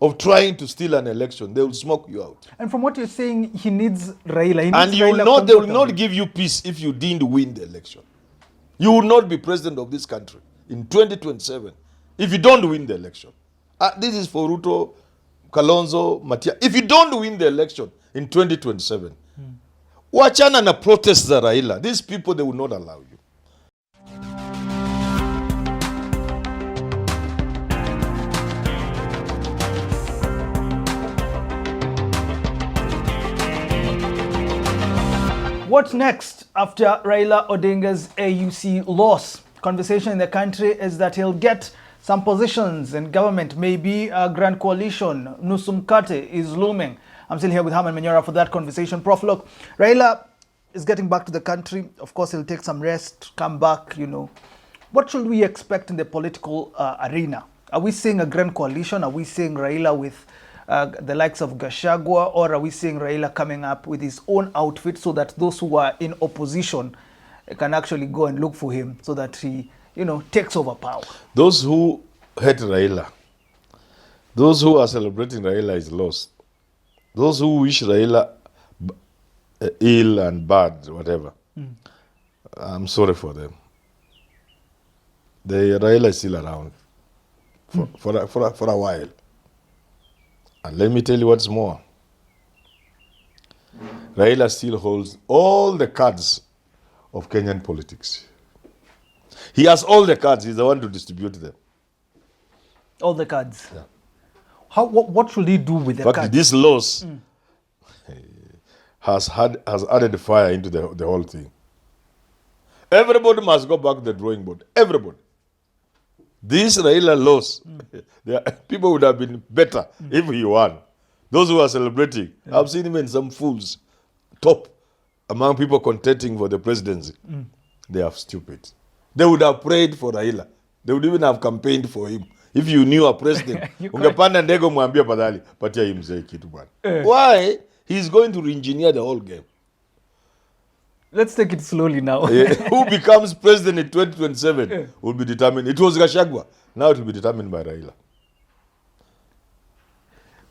of trying to steal an election, they will smoke you out. And from what you're saying, he needs Raila. And you will not, they will not give you peace if you didn't win the election. You will not be president of this country in 2027 if you don't win the election. This is for Ruto, Kalonzo, Matia. If you don't win the election in 2027, wachana na protest za Raila. These people, they will not allow you. What's next after Raila Odinga's AUC loss? Conversation in the country is that he'll get some positions in government, maybe a grand coalition. Nusu mkate is looming. I'm still here with Herman Manyora for that conversation. Prof, look, Raila is getting back to the country. Of course, he'll take some rest, come back, you know. What should we expect in the political arena? Are we seeing a grand coalition? Are we seeing Raila with the likes of Gachagua, or are we seeing Raila coming up with his own outfit so that those who are in opposition can actually go and look for him so that he, you know, takes over power? Those who hate Raila, those who are celebrating Raila is lost. Those who wish Raila ill and bad, whatever, I'm sorry for them. Raila is still around for a while. And let me tell you what's more. Raila still holds all the cards of Kenyan politics. He has all the cards. He's the one to distribute them. All the cards? Yeah. What should he do with the cards? But this loss has added fire into the whole thing. Everybody must go back to the drawing board. Everybody. This Raila loss, people would have been better if he won. Those who are celebrating, I've seen even some fools top among people contending for the presidency. They are stupid. They would have prayed for Raila. They would even have campaigned for him. If you knew a president, ungepanda ndege mwambia padali, patia him mzee kitu bwana. Why? He's going to re-engineer the whole game. Let's take it slowly now. Who becomes president in 2027 will be determined. It was Gachagua. Now it will be determined by Raila.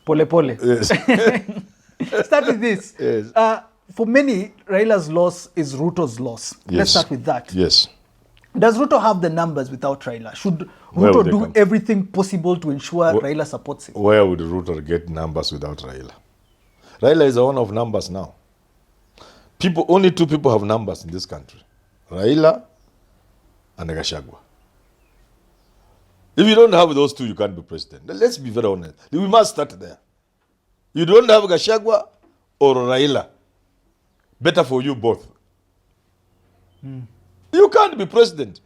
Pole pole. Yes. Start with this. Yes. For many, Raila's loss is Ruto's loss. Yes. Let's start with that. Yes. Does Ruto have the numbers without Raila? Should Ruto do everything possible to ensure Raila supports him? Where would Ruto get numbers without Raila? Raila is one of numbers now. Only two people have numbers in this country. Raila and Gachagua. If you don't have those two, you can't be president. Let's be very honest. We must start there. You don't have Gachagua or Raila. Better for you both. You can't be president.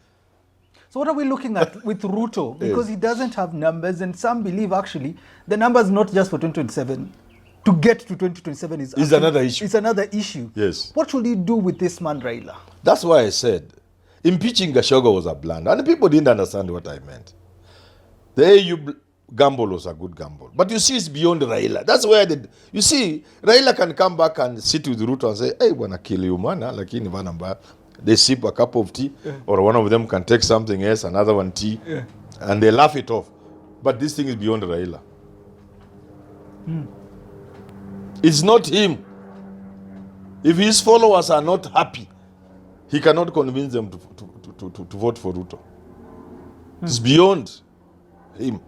So what are we looking at with Ruto? Because he doesn't have numbers, and some believe actually the numbers not just for 2027. To get to 2027 is another issue. It's another issue. Yes. What should he do with this man, Raila? That's why I said impeaching Gachagua was a blunder. And people didn't understand what I meant. The AU gamble was a good gamble. But you see, it's beyond Raila. That's where you see, Raila can come back and sit with Ruto and say, hey, wanna kill you, man. Lakini vanamba. They sip a cup of tea, or one of them can take something else, another one tea, and they laugh it off. But this thing is beyond Raila. It's not him. If his followers are not happy, he cannot convince them to vote for Ruto. It's beyond him.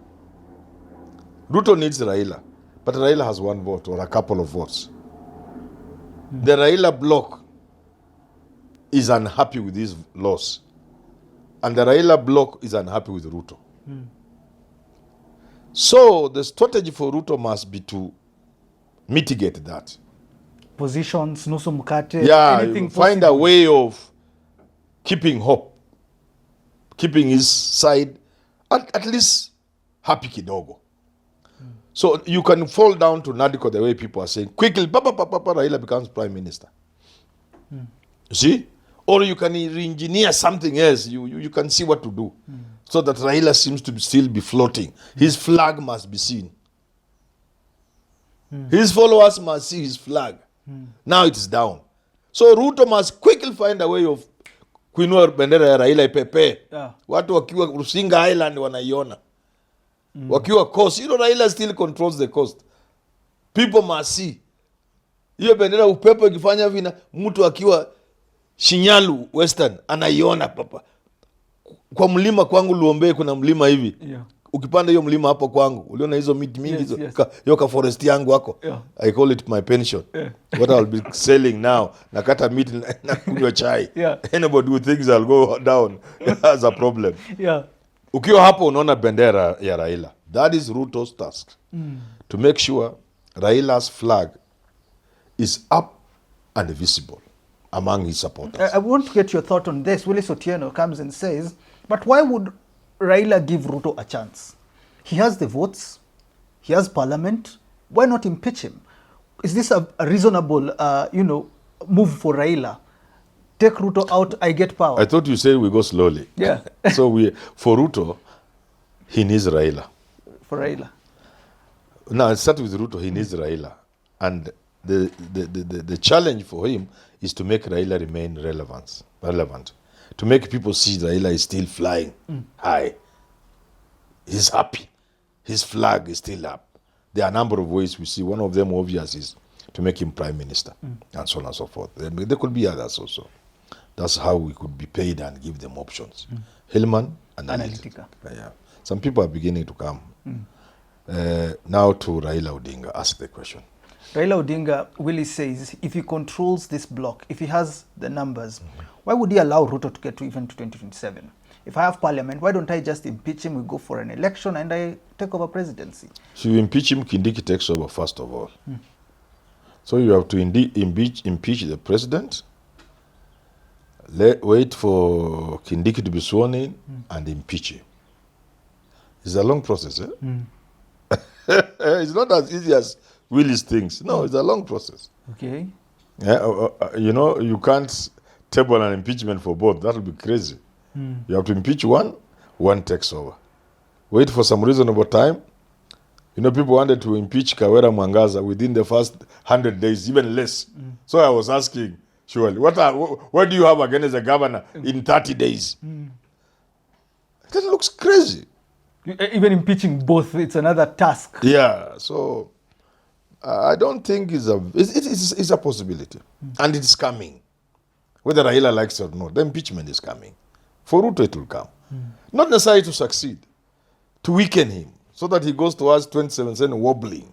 Ruto needs Raila, but Raila has one vote or a couple of votes. The Raila bloc is unhappy with his loss, and the Raila bloc is unhappy with Ruto. So the strategy for Ruto must be to mitigate that. Positions, nusu mkate, anything find possible. A way of keeping hope, keeping his side at least happy kidogo. So you can fall down to Nadiko the way people are saying, quickly, Raila becomes prime minister. You see? Or you can re-engineer something else. You can see what to do. So that Raila seems to still be floating. His flag must be seen. His followers must see his flag. Now it's down. So Ruto must quickly find a way of kuinua bendera ya Raila ipepe. Watu wakiwa Rusinga Island wanaiona. wakiwa coast, Raila still controls the coast. People must see. Hiyo bendera upepo ikifanya vina, mtu akiwa Shinyalu Western anaiona papa. Kwa mlima kwangu Luombe kuna mlima hivi. Ukipanda hiyo mlima hapo kwangu, uliona hizo miti mingi hizo, hiyo ka forest yangu wako. I call it my pension. What I'll be selling now, nakata miti na kunywa chai. Anybody who thinks I'll go down has a problem. Ukiwa hapo unaona bendera ya Raila. That is Ruto's task. To make sure Raila's flag is up and visible among his supporters. I want to get your thought on this. Willis Otieno comes and says, but why would Raila give Ruto a chance? He has the votes. He has parliament. Why not impeach him? Is this a reasonable, move for Raila? Take Ruto out, I get power. I thought you said we go slowly. Yeah. So for Ruto, he needs Raila. For Raila. Now, let's start with Ruto. He needs Raila. And the challenge for him is to make Raila remain relevant. To make people see Raila is still flying high. He's happy. His flag is still up. There are a number of ways we see. One of them obvious is to make him prime minister and so on and so forth. There could be others also. That's how we could be paid and give them options. Hillman and Analytica. Yeah. Some people are beginning to come. Now to Raila Odinga, ask the question. Raila Odinga, Willie says, if he controls this block, if he has the numbers, why would he allow Ruto to get to even to 2027? If I have parliament, why don't I just impeach him, we go for an election, and I take over presidency? So you impeach him, Kindiki takes over first of all. So you have to impeach the president, wait for Kindiki to be sworn in, and impeach him. It's a long process, eh? It's not as easy as Willie's thinks. No, it's a long process. Okay. Yeah, you can't table an impeachment for both. That will be crazy. You have to impeach one takes over. Wait for some reasonable time. People wanted to impeach Kawera Mwangaza within the first 100 days, even less. So I was asking, surely, what do you have against the governor in 30 days? That looks crazy. Even impeaching both, it's another task. Yeah, so I don't think it's a possibility. And it's coming. Whether Raila likes it or not, the impeachment is coming. For Ruto, it will come. Not necessarily to succeed, to weaken him, so that he goes towards 2017 wobbling.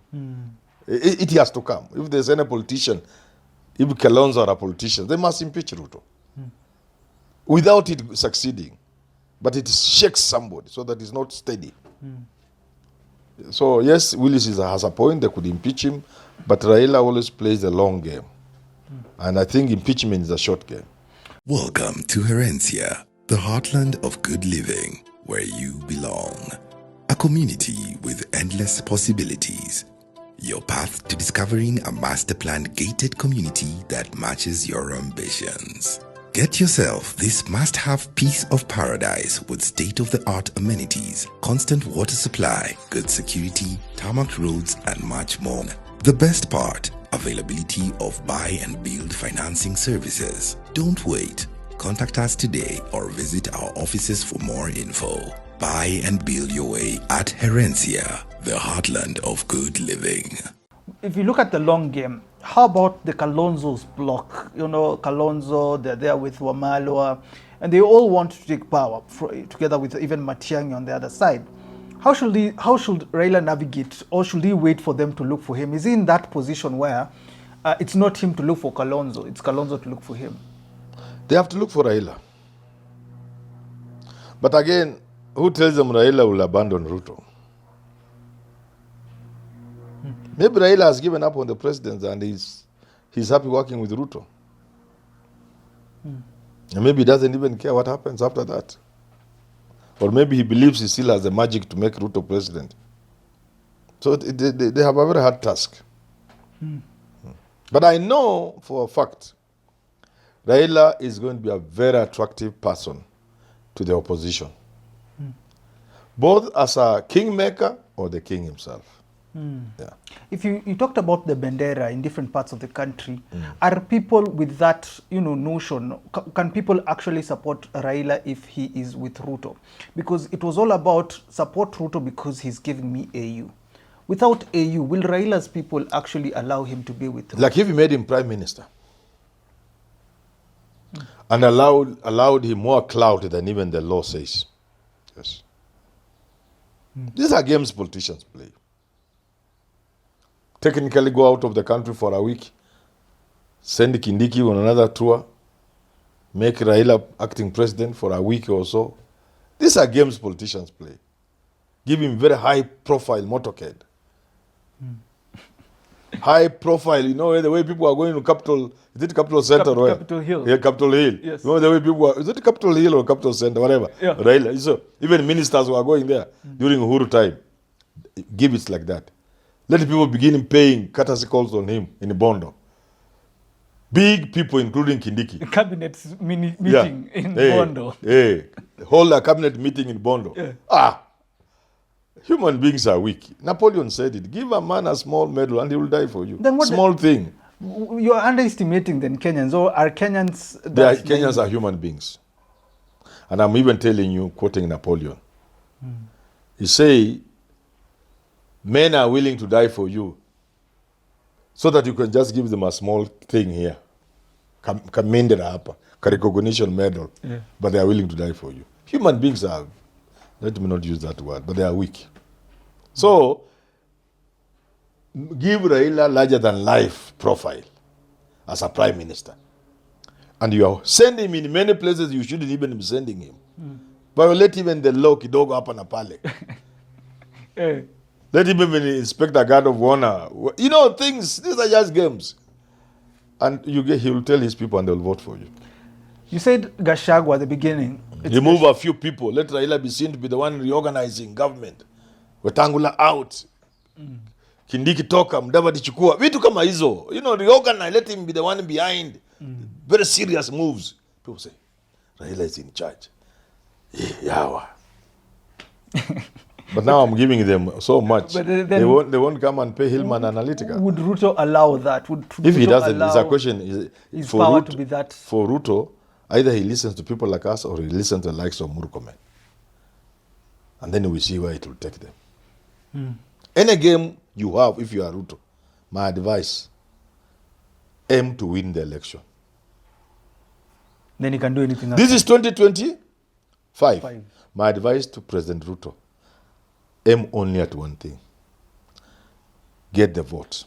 It has to come. If there's any politician, if Kalonzo are a politician, they must impeach Ruto. Without it succeeding. But it shakes somebody so that he's not steady. So yes, Willis has a point, they could impeach him, but Raila always plays the long game. And I think impeachment is a short game. Welcome to Herencia, the heartland of good living, where you belong. A community with endless possibilities. Your path to discovering a master planned gated community that matches your ambitions. Get yourself this must-have piece of paradise with state-of-the-art amenities, constant water supply, good security, tarmac roads, and much more. The best part, availability of buy and build financing services. Don't wait. Contact us today or visit our offices for more info. Buy and build your way at Herencia, the heartland of good living. If you look at the long game, how about the Kalonzo's block? Kalonzo, they're there with Wamalwa, and they all want to take power together with even Matiang'i on the other side. How should Raila navigate, or should he wait for them to look for him? Is he in that position where it's not him to look for Kalonzo, it's Kalonzo to look for him? They have to look for Raila. But again, who tells them Raila will abandon Ruto? Maybe Raila has given up on the presidency and he's happy working with Ruto. And maybe he doesn't even care what happens after that. Or maybe he believes he still has the magic to make Ruto president. So they have a very hard task. But I know for a fact, Raila is going to be a very attractive person to the opposition. Both as a kingmaker or the king himself. Yeah. If you talked about the Bendera in different parts of the country, are people with that notion, can people actually support Raila if he is with Ruto? Because it was all about support Ruto because he's giving me AU. Without AU, will Raila's people actually allow him to be with Ruto? Like if you made him prime minister and allowed him more clout than even the law says. Yes. These are games politicians play. Technically go out of the country for a week, send Kindiki on another tour, make Raila acting president for a week or so. These are games politicians play. Give him very high profile motorcade. High profile, the way people are going to Capital, is it Capital Center or where? Capitol Hill. Yeah, Capitol Hill. Yes. The way people are, is it Capital Hill or Capital Center, whatever. Yeah. Raila. So even ministers who are going there during Uhuru time, give it like that. Let people begin paying courtesy calls on him in Bondo. Big people, including Kindiki. Cabinet meeting in Bondo. Hold a cabinet meeting in Bondo. Yeah. Human beings are weak. Napoleon said it. Give a man a small medal and he will die for you. Then what small thing. You are underestimating then Kenyans, or are Kenyans... Kenyans are human beings. And I'm even telling you, quoting Napoleon. He say, men are willing to die for you so that you can just give them a small thing here. Kamendera hapa, recognition medal. Yeah. But they are willing to die for you. Human beings are, let me not use that word, but they are weak. So, give Raila larger than life profile as a prime minister. And you are sending him in many places you shouldn't even be sending him. Violate even the law kidogo hapa na pale. Let him even inspect a guard of honor. Things, these are just games. And he will tell his people and they will vote for you. You said Gachagua at the beginning. Remove a few people. Let Raila be seen to be the one reorganizing government. Wetangula out. Kindiki toka, Mudavadi chukua. Vitu kama hizo. Reorganize. Let him be the one behind. Very serious moves. People say, Raila is in charge. Yawa. But now I'm giving them so much. But then, they won't come and pay Hillman Analytica. Would Ruto allow that? If he doesn't, it's a question. His For power Ruto, to be that. For Ruto, either he listens to people like us or he listens to the likes of Murkomen. And then we see where it will take them. Any game you have, if you are Ruto, my advice, aim to win the election. Then he can do anything else. This is 2025. My advice to President Ruto, aim only at one thing. Get the vote.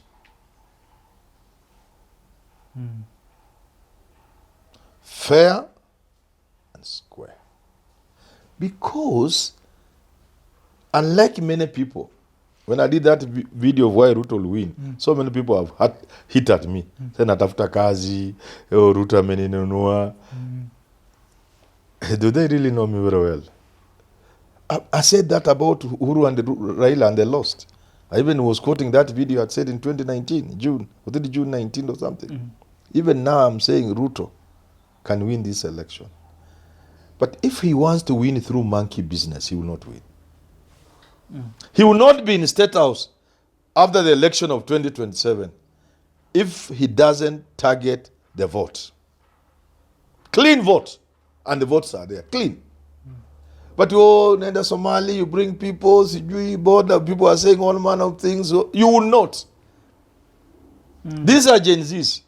Fair and square. Because, unlike many people, when I did that video of why Ruto will win, so many people have hit at me. Say natafuta kazi, Ruto ameninunua. Do they really know me very well? I said that about Uhuru and Raila and they lost. I even was quoting that video I said in 2019, June. Was it June 19 or something? Even now I'm saying Ruto can win this election. But if he wants to win through monkey business, he will not win. He will not be in State House after the election of 2027 if he doesn't target the vote. Clean vote. And the votes are there. Clean. But Nenda Somali, you bring people, border, people are saying all manner of things. So you will not. These are Gen Zs.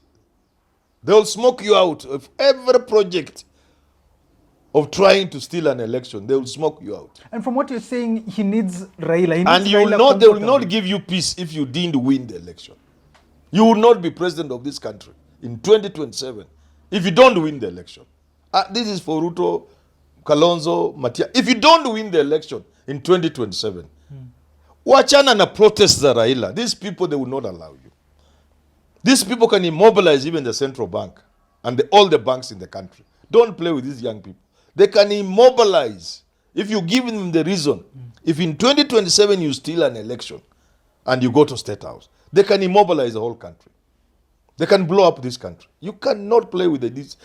They will smoke you out of every project of trying to steal an election. They will smoke you out. And from what you're saying, he needs Raila. And you will not, they will not give you peace if you didn't win the election. You will not be president of this country in 2027 if you don't win the election. This is for Ruto, Kalonzo, Matia. If you don't win the election in 2027, wachana na protest za Raila. These people, they will not allow you. These people can immobilize even the central bank and all the banks in the country. Don't play with these young people. They can immobilize if you give them the reason. If in 2027 you steal an election and you go to State House, they can immobilize the whole country. They can blow up this country. You cannot play with this.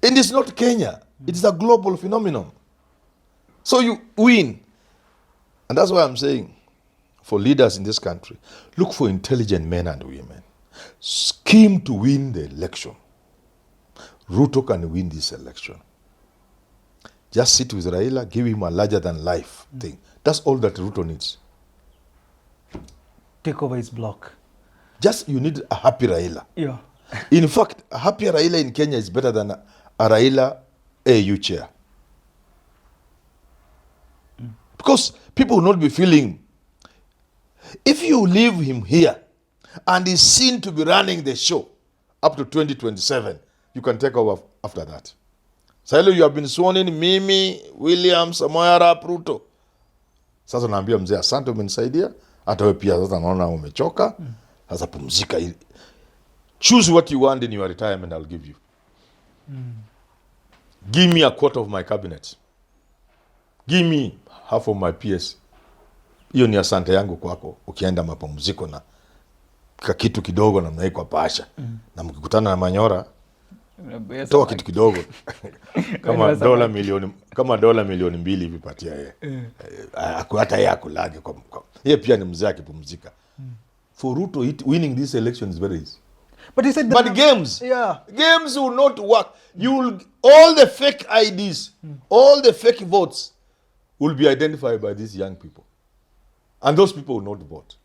And it's not Kenya. It is a global phenomenon. So you win. And that's why I'm saying, for leaders in this country, look for intelligent men and women. Scheme to win the election. Ruto can win this election. Just sit with Raila, give him a larger-than-life thing. That's all that Ruto needs. Take over his block. Just you need a happy Raila. Yeah. In fact, a happy Raila in Kenya is better than a Raila AU chair. Because people will not be feeling, if you leave him here and he's seen to be running the show up to 2027, you can take over after that. Sasa you have been sworn in, Mimi, William, Samoei Arap Ruto. Sasa naambia mzee, asante umenisaidia, hata wewe pia sasa naona umechoka. Sasa pumzika. Choose what you want in your retirement, I'll give you. Give me a quarter of my cabinet. Give me half of my PS. Hiyo ni asante yangu kwako. Ukienda mapumziko na kitu kidogo na mnaikwa pasha. Na mkikutana na Manyora, toa kitu kidogo. Kama dola milioni 2 hivi patia yeye. Hata yeye akulage kwa. Yeye pia ni mzee akipumzika. For Ruto, winning this election is very easy. But he said games will not work. All the fake IDs, all the fake votes will be identified by these young people. And those people will not vote.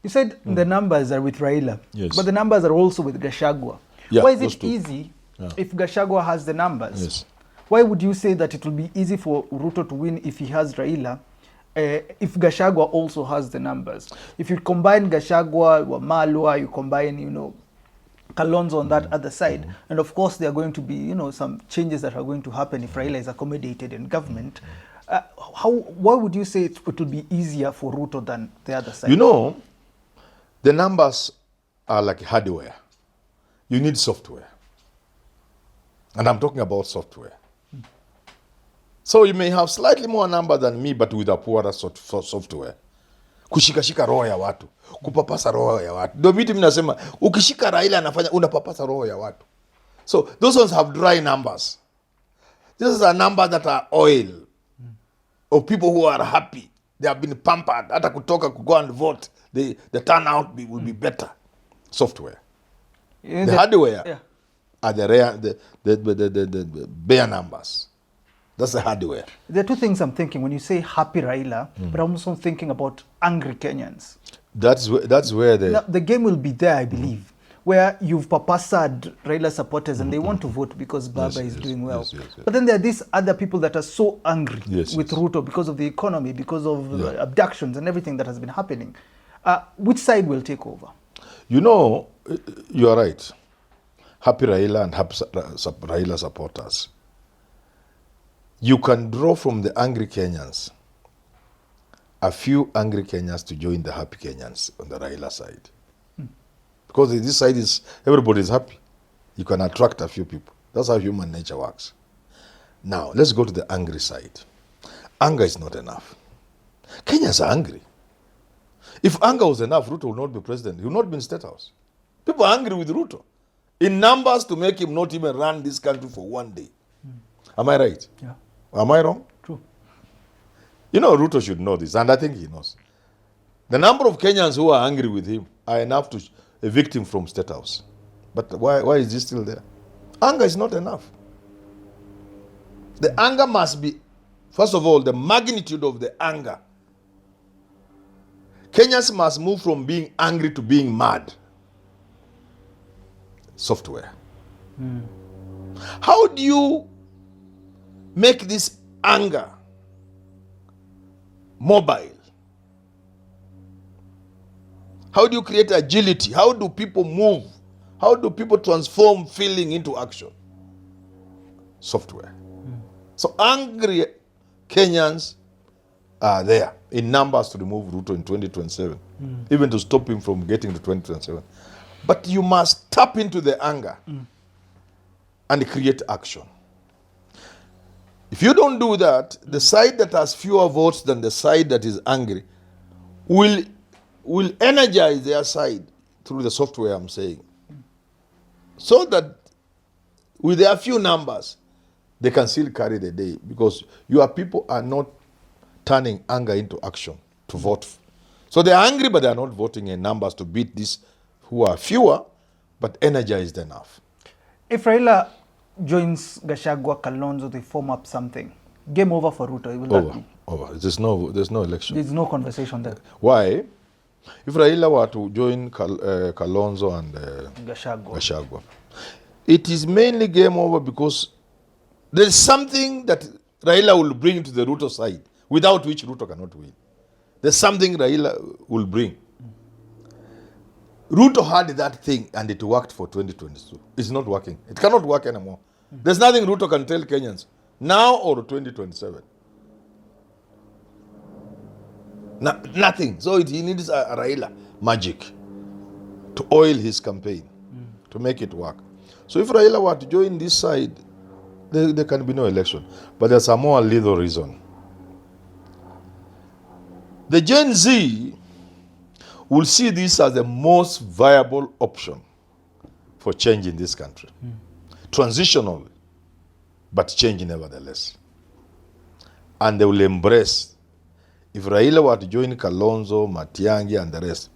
You said the numbers are with Raila, yes, but the numbers are also with Gachagua. Yeah, why is it easy if Gachagua has the numbers? Yes. Why would you say that it will be easy for Ruto to win if he has Raila, if Gachagua also has the numbers? If you combine Gachagua, Wamalwa, you combine, Kalonzo on that other side, and of course there are going to be, some changes that are going to happen if Raila is accommodated in government. Why would you say it will be easier for Ruto than the other side? The numbers are like hardware. You need software. And I'm talking about software. So you may have slightly more number than me, but with a poorer software. Kushikashika roho ya watu. Kupapasa roho ya watu. Ndio vitu mimi nasema, ukishika Raila anafanya, unapapasa roho ya watu. So those ones have dry numbers. These are numbers that are oil. Of people who are happy. They have been pampered. Hata kutoka go and vote. The turnout will be better. Software. The hardware are the bare numbers. That's the hardware. There are two things I'm thinking when you say happy Raila, but I'm also thinking about angry Kenyans. That's where the game will be there, I believe, where you've papasad Raila supporters and they want to vote because Baba is doing well. Yes. But then there are these other people that are so angry with Ruto because of the economy, because of abductions and everything that has been happening. Which side will take over? You are right. Happy Raila and happy Raila supporters. You can draw from the angry Kenyans a few angry Kenyans to join the happy Kenyans on the Raila side. Because this side everybody is happy. You can attract a few people. That's how human nature works. Now, let's go to the angry side. Anger is not enough. Kenyans are angry. If anger was enough, Ruto would not be president. He would not be in State House. People are angry with Ruto. In numbers to make him not even run this country for one day. Am I right? Yeah. Am I wrong? True. Ruto should know this, and I think he knows. The number of Kenyans who are angry with him are enough to evict him from State House. But why is he still there? Anger is not enough. The anger must be, first of all, the magnitude of the anger. Kenyans must move from being angry to being mad. Software. How do you make this anger mobile? How do you create agility? How do people move? How do people transform feeling into action? Software. So angry Kenyans are there in numbers to remove Ruto in 2027, even to stop him from getting to 2027. But you must tap into the anger and create action. If you don't do that, the side that has fewer votes than the side that is angry will energize their side through the software I'm saying. So that with their few numbers, they can still carry the day, because your people are not turning anger into action to vote. So they are angry, but they are not voting in numbers to beat these who are fewer, but energized enough. If Raila joins Gachagua, Kalonzo, they form up something. Game over for Ruto. Will that be? Over. There's no election. There's no conversation there. Why? If Raila were to join Kalonzo and Gachagua, it is mainly game over because there is something that Raila will bring to the Ruto side, without which Ruto cannot win. There's something Raila will bring. Ruto had that thing and it worked for 2022. It's not working. It cannot work anymore. There's nothing Ruto can tell Kenyans now or 2027. Nothing. So he needs a Raila magic to oil his campaign, to make it work. So if Raila were to join this side, there can be no election. But there's a more little reason. The Gen Z will see this as the most viable option for change in this country. Transitional, but change nevertheless. And they will embrace. If Raila were to join Kalonzo, Matiang'i, and the rest,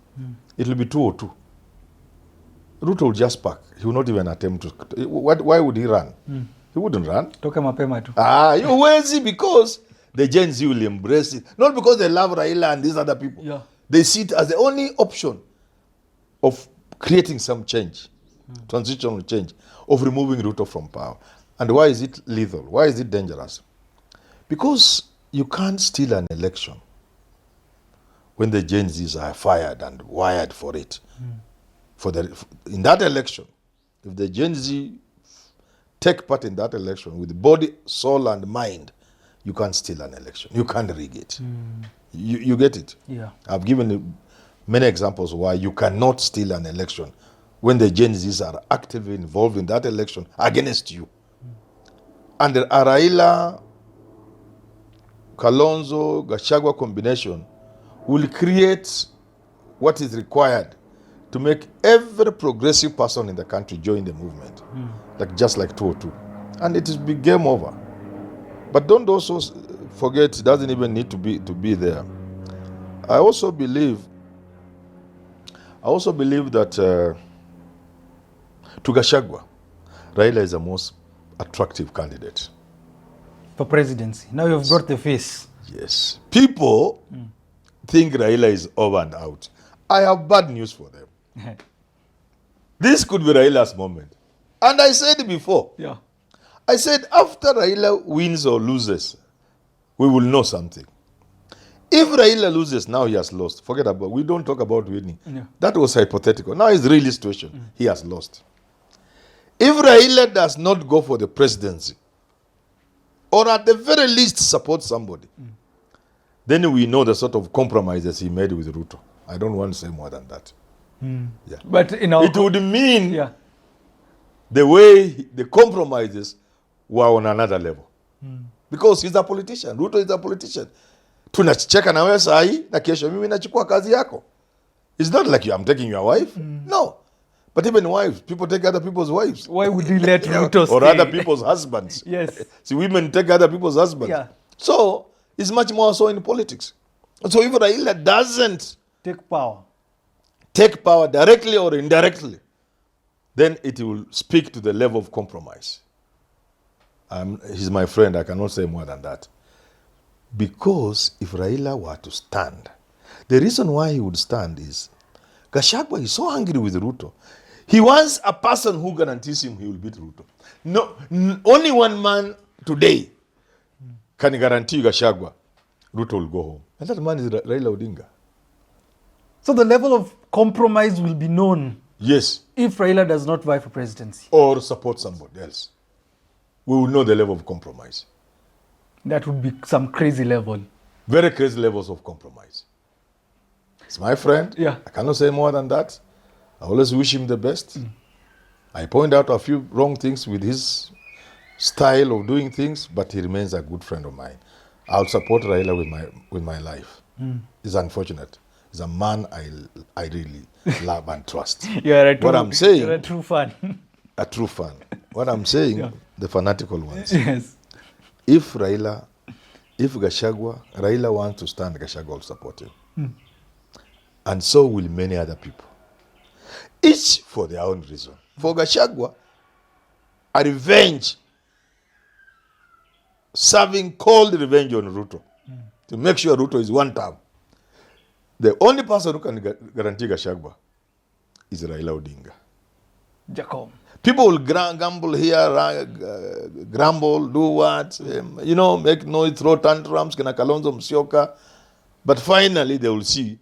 it will be 202. Ruto will just pack. He will not even attempt to. Why would he run? He wouldn't run. Toka mapema tu. You will because the Gen Z will embrace it. Not because they love Raila and these other people. Yeah. They see it as the only option of creating some change, transitional change, of removing Ruto from power. And why is it lethal? Why is it dangerous? Because you can't steal an election when the Gen Zs are fired and wired for it. In that election, if the Gen Z take part in that election with body, soul, and mind, you can't steal an election. You can't rig it. You get it? Yeah. I've given you many examples why you cannot steal an election when the Gen Zs are actively involved in that election against you. And the Raila, Kalonzo, Gachagua combination will create what is required to make every progressive person in the country join the movement, just like 202. And it is big game over. But don't also forget, it doesn't even need to be there. I also believe that to Gachagua, Raila is the most attractive candidate. For presidency. Now you've brought the face. Yes. People think Raila is over and out. I have bad news for them. This could be Raila's moment. And I said before, I said after Raila wins or loses, we will know something. If Raila loses, now he has lost. Forget about, we don't talk about winning. That was hypothetical. Now it's really situation. He has lost. If Raila does not go for the presidency, or at the very least support somebody, then we know the sort of compromises he made with Ruto. I don't want to say more than that. Yeah. But it would mean the way the compromises were on another level. Because he's a politician. Ruto is a politician. Tunacheka na wewe sahi na kesho mimi nachukua kazi yako. It's not like I'm taking your wife. No. But even wives, people take other people's wives. Why would you let Ruto or stay? other people's husbands. Yes. See, women take other people's husbands. Yeah. So, it's much more so in politics. So if Raila doesn't take power directly or indirectly, then it will speak to the level of compromise. He's my friend, I cannot say more than that. Because if Raila were to stand, the reason why he would stand is Gachagua is so angry with Ruto. He wants a person who guarantees him he will beat Ruto. No, only one man today can guarantee Gachagua Ruto will go home. And that man is Raila Odinga. So the level of compromise will be known. Yes. If Raila does not vie for presidency. Or support somebody else. We will know the level of compromise. That would be some crazy level. Very crazy levels of compromise. He's my friend. Yeah. I cannot say more than that. I always wish him the best. I point out a few wrong things with his style of doing things, but he remains a good friend of mine. I'll support Raila with my life. It's unfortunate. He's a man I really love and trust. You're a true fan. A true fan. What I'm saying, the fanatical ones. Yes. If Gachagua, Raila wants to stand, Gachagua will support him. And so will many other people. Each for their own reason. For Gachagua, a revenge, serving cold revenge on Ruto, to make sure Ruto is one term. The only person who can guarantee Gachagua is Raila Odinga. Jacob. People will gamble here, grumble, do what, make noise, throw tantrums, kina Kalonzo Musyoka. But finally, they will see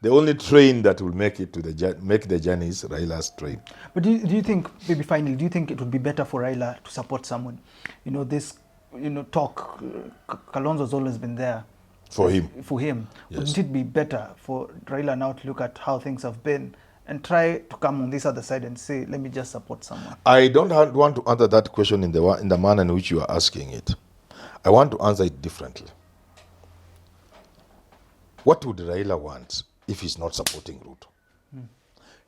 the only train that will make it to make the journey is Raila's train. But do you think, maybe finally, do you think it would be better for Raila to support someone? Talk, Kalonzo's always been there. For him. For him. Yes. Wouldn't it be better for Raila now to look at how things have been and try to come on this other side and say, let me just support someone? I don't want to answer that question in the manner in which you are asking it. I want to answer it differently. What would Raila want if he's not supporting Ruto?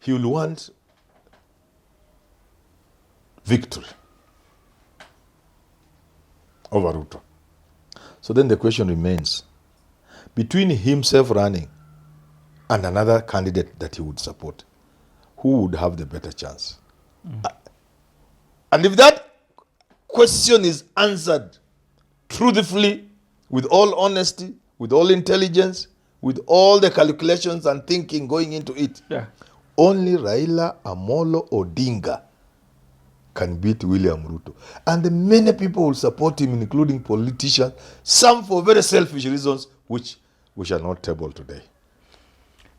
He will want victory over Ruto. So then the question remains, between himself running and another candidate that he would support, who would have the better chance? And if that question is answered truthfully, with all honesty, with all intelligence, with all the calculations and thinking going into it, only Raila Amolo Odinga can beat William Ruto. And many people will support him, including politicians, some for very selfish reasons, which we shall not table today.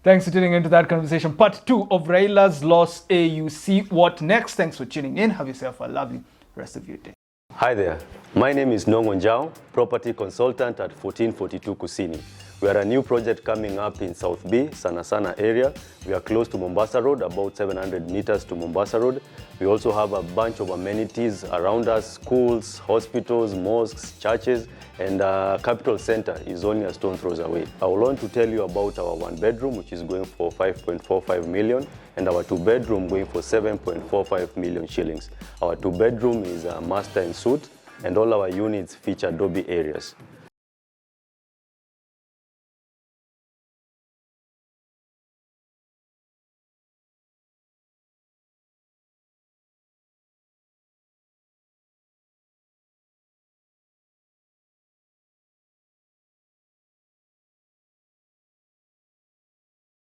Thanks for tuning into that conversation. Part 2 of Raila's loss AUC. What next? Thanks for tuning in. Have yourself a lovely rest of your day. Hi there. My name is Nongo Njao, property consultant at 1442 Kusini. We are a new project coming up in South B, Sana area. We are close to Mombasa Road, about 700 meters to Mombasa Road. We also have a bunch of amenities around us, schools, hospitals, mosques, churches, and Capital Center is only a stone throws away. I will want to tell you about our 1-bedroom, which is going for 5.45 million, and our 2-bedroom going for 7.45 million shillings. Our 2-bedroom is a master and suite, and all our units feature Adobe areas.